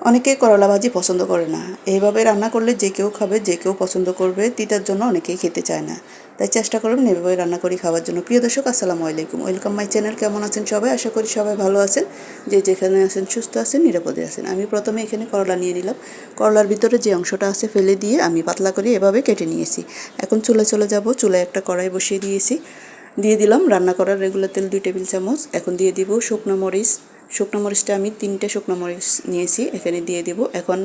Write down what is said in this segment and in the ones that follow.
অনেকেই করলা ভাজি পছন্দ করে না। এইভাবে রান্না করলে যে কেউ খাবে, যে কেউ পছন্দ করবে। তিতার জন্য অনেকেই খেতে চায় না, তাই চেষ্টা করুন এভাবে রান্না করি খাওয়ার জন্য। প্রিয় দর্শক, আসসালামু আলাইকুম, ওয়েলকাম মাই চ্যানেল। কেমন আছেন সবাই? আশা করি সবাই ভালো আছেন, যে যেখানে আছেন সুস্থ আছেন, নিরাপদে আছেন। আমি প্রথমে এখানে করলা নিয়ে নিলাম। করলার ভিতরে যে অংশটা আছে ফেলে দিয়ে আমি পাতলা করে এভাবে কেটে নিয়েছি। এখন চুলায় চলে যাব। চুলায় একটা কড়াই বসিয়ে দিয়েছি, দিয়ে দিলাম রান্না করার রেগুলার তেল 2 টেবিল চামচ। এখন দিয়ে দিব শুকনো মরিচ। শুকনো মরিচটা আমি 3টে শুকনো মরিচ নিয়েছি, এখানে দিয়ে দিব। এখন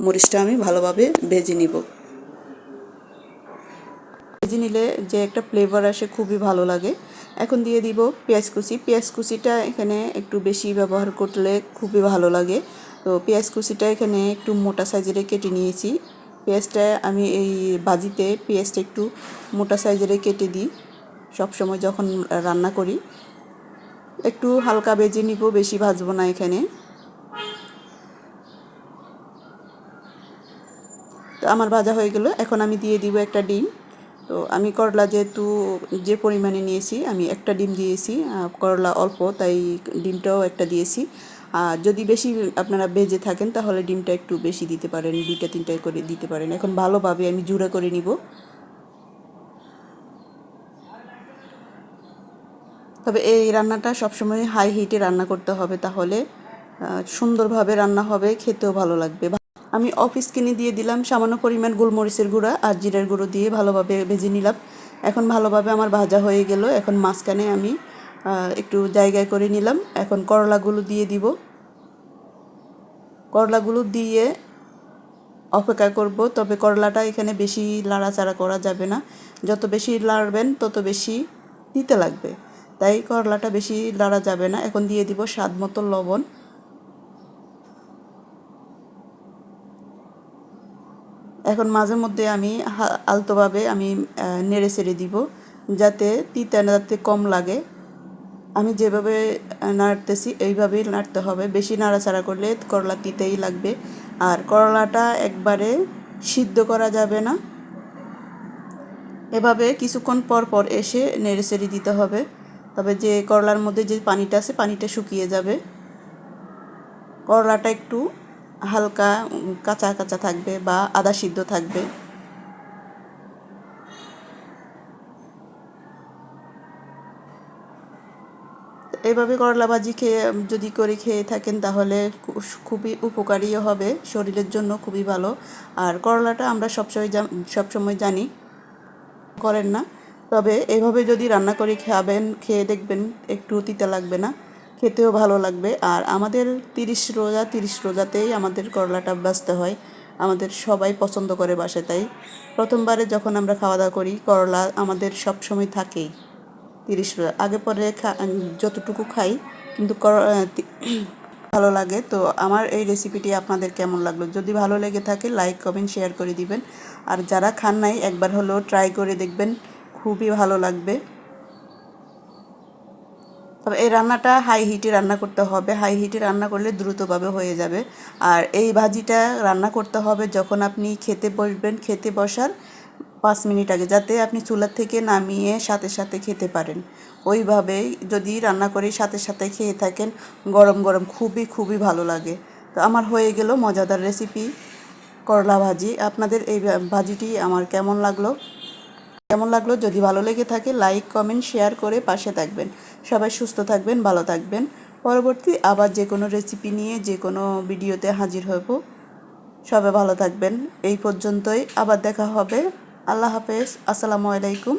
মরিচটা আমি ভালোভাবে ভেজে নিব। ভেজে নিলে যে একটা ফ্লেভার আসে, খুবই ভালো লাগে। এখন দিয়ে দিব পেঁয়াজ কুচি। পেঁয়াজ কুচিটা এখানে একটু বেশি ব্যবহার করলে খুবই ভালো লাগে। তো পেঁয়াজ কুচিটা এখানে একটু মোটা সাইজের কেটে নিয়েছি। পেঁয়াজটা আমি এই ভাজিতে পেঁয়াজটা একটু মোটা সাইজের কেটে দিই সবসময় যখন রান্না করি। একটু হালকা ভেজে নিব, বেশি ভাজবো না এখানে। তো আমার ভাজা হয়ে গেল। এখন আমি দিয়ে দিব একটা ডিম। তো আমি করলা যেহেতু যে পরিমাণে নিয়েছি, আমি একটা ডিম দিয়েছি। করলা অল্প, তাই ডিমটাও একটা দিয়েছি। আর যদি বেশি আপনারা ভেজে থাকেন তাহলে ডিমটা একটু বেশি দিতে পারেন, 2টা 3টা করে দিতে পারেন। এখন ভালোভাবে আমি জুড়া করে নিব। তবে এই রান্নাটা সবসময় হাই হিটে রান্না করতে হবে, তাহলে সুন্দরভাবে রান্না হবে, খেতেও ভালো লাগবে। আমি অফ স্কিনে দিয়ে দিলাম সামান্য পরিমাণ গোলমরিচের গুঁড়া আর জিরার গুঁড়ো দিয়ে ভালোভাবে ভেজে নিলাম। এখন ভালোভাবে আমার ভাজা হয়ে গেল। এখন মাঝখানে আমি একটু জায়গায় করে নিলাম। এখন করলাগুলো দিয়ে দিব। করলাগুলো দিয়ে অপেক্ষা করব। তবে করলাটা এখানে বেশি লাড়াচাড়া করা যাবে না। যত বেশি লাড়বেন তত বেশি দিতে লাগবে, তাই করলাটা বেশি লাড়া যাবে না। এখন দিয়ে দিব স্বাদ মতো লবণ। এখন মাঝে মধ্যে আমি আলতোভাবে আমি নেড়ে ছেড়ে দিব, যাতে তিতা যাতে কম লাগে। আমি যেভাবে নাড়তেছি এইভাবেই নাড়তে হবে। বেশি নাড়াচাড়া করলে করলা তিতেই লাগবে। আর করলাটা একবারে সিদ্ধ করা যাবে না, এভাবে কিছুক্ষণ পর পর এসে নেড়ে ছেড়ে দিতে হবে। তবে যে করলার মধ্যে যে পানিটা আছে, পানিটা শুকিয়ে যাবে। করলাটা একটু হালকা কাঁচা কাঁচা থাকবে বা আধা সিদ্ধ থাকবে। এভাবে করলা ভাজি যদি করে খেয়ে থাকেন তাহলে খুবই উপকারীও হবে, শরীরের জন্য খুবই ভালো। আর করলাটা আমরা সবসময় জানি করেন না, তবে এভাবে যদি রান্না করে খাবেন, খেয়ে দেখবেন একটু তিতা লাগবে না, খেতেও ভালো লাগবে। আর আমাদের 30 রোজাতেই আমাদের করলাটা বাছতে হয়। আমাদের সবাই পছন্দ করে বাসায়, তাই প্রথমবারে যখন আমরা খাওয়া দাওয়া করি করলা আমাদের সবসময় থাকেই। 30 রোজা আগে পরে যতটুকু খাই, কিন্তু ভালো লাগে। তো আমার এই রেসিপিটি আপনাদের কেমন লাগলো? যদি ভালো লেগে থাকে লাইক কমেন্ট শেয়ার করে দিবেন। আর যারা খান নাই একবার হলেও ট্রাই করে দেখবেন, খুবই ভালো লাগবে। তবে এই রান্নাটা হাই হিটে রান্না করতে হবে। হাই হিটে রান্না করলে দ্রুতভাবে হয়ে যাবে। আর এই ভাজিটা রান্না করতে হবে যখন আপনি খেতে বসবেন, খেতে বসার 5 মিনিট আগে, যাতে আপনি চুলার থেকে নামিয়ে সাথে সাথে খেতে পারেন। ওইভাবেই যদি রান্না করে সাথে সাথে খেয়ে থাকেন, গরম গরম খুবই খুবই ভালো লাগে। তো আমার হয়ে গেল মজাদার রেসিপি করলা ভাজি। আপনাদের এই ভাজিটি আমার কেমন লাগলো যদি ভালো লেগে থাকে লাইক কমেন্ট শেয়ার করে পাশে থাকবেন। সবাই সুস্থ থাকবেন, ভালো থাকবেন। পরবর্তী আবার যে কোনো রেসিপি নিয়ে যে কোনো ভিডিওতে হাজির হব। সবাই ভালো থাকবেন। এই পর্যন্তই, আবার দেখা হবে। আল্লাহ হাফেজ, আসসালামু আলাইকুম।